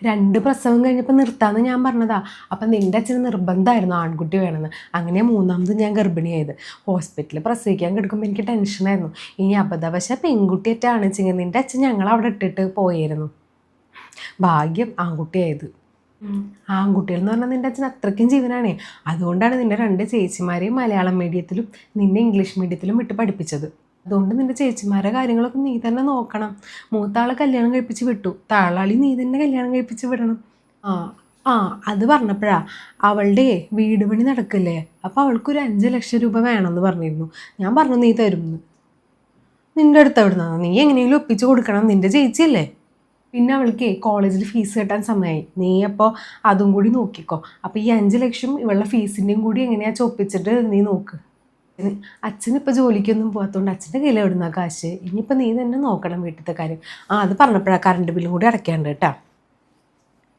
2 പ്രസവം കഴിഞ്ഞപ്പോൾ നിർത്താമെന്ന് ഞാൻ പറഞ്ഞതാ. അപ്പം നിൻ്റെ അച്ഛന് നിർബന്ധമായിരുന്നു ആൺകുട്ടി വേണമെന്ന്. അങ്ങനെ 3ാമത് ഞാൻ ഗർഭിണിയായത്. ഹോസ്പിറ്റലിൽ പ്രസവിക്കാൻ കിടക്കുമ്പോൾ എനിക്ക് ടെൻഷനായിരുന്നു. ഇനി അബദ്ധവശാൽ പെൺകുട്ടിയായിട്ടാണ് വെച്ചെങ്കിൽ നിൻ്റെ അച്ഛൻ ഞങ്ങളവിടെ ഇട്ടിട്ട് പോയായിരുന്നു. ഭാഗ്യം ആൺകുട്ടിയായത്. ആൺകുട്ടികൾ എന്ന് പറഞ്ഞാൽ നിൻ്റെ അച്ഛൻ അത്രയ്ക്കും ജീവനാണേ. അതുകൊണ്ടാണ് നിൻ്റെ 2 ചേച്ചിമാരെയും മലയാളം മീഡിയത്തിലും നിന്നെ ഇംഗ്ലീഷ് മീഡിയത്തിലും വിട്ട് പഠിപ്പിച്ചത്. അതുകൊണ്ട് നിൻ്റെ ചേച്ചിമാരുടെ കാര്യങ്ങളൊക്കെ നീ തന്നെ നോക്കണം. മൂത്താളെ കല്യാണം കഴിപ്പിച്ച് വിട്ടു, താളാളി നീ തന്നെ കല്യാണം കഴിപ്പിച്ച് വിടണം. ആ ആ അത് പറഞ്ഞപ്പോഴാ അവളുടെ വീട് പണി നടക്കില്ലേ, അപ്പോൾ അവൾക്കൊരു 5 ലക്ഷം രൂപ വേണമെന്ന് പറഞ്ഞിരുന്നു. ഞാൻ പറഞ്ഞു നീ തരുമെന്ന്. നിൻ്റെ അടുത്ത് എവിടുന്നാ? നീ എങ്ങനെയെങ്കിലും ഒപ്പിച്ച് കൊടുക്കണം, നിൻ്റെ ചേച്ചിയല്ലേ. പിന്നെ അവൾക്ക് കോളേജിൽ ഫീസ് കെട്ടാൻ സമയമായി. നീ അപ്പോൾ അതും കൂടി നോക്കിക്കോ. അപ്പോൾ ഈ 5 ലക്ഷം ഇവളുടെ ഫീസിൻ്റെയും കൂടി എങ്ങനെയാ ചൊപ്പിച്ചിട്ട് നീ നോക്ക്. അച്ഛനിപ്പോൾ ജോലിക്കൊന്നും പോകാത്തതുകൊണ്ട് അച്ഛൻ്റെ കയ്യിൽ എവിടുന്നാ കാശ്? ഇനിയിപ്പോൾ നീ തന്നെ നോക്കണം വീട്ടിലത്തെ കാര്യം. അത് പറഞ്ഞപ്പോഴാണ് കറണ്ട് ബില്ലും കൂടി അടയ്ക്കാണ്ട് കേട്ടോ.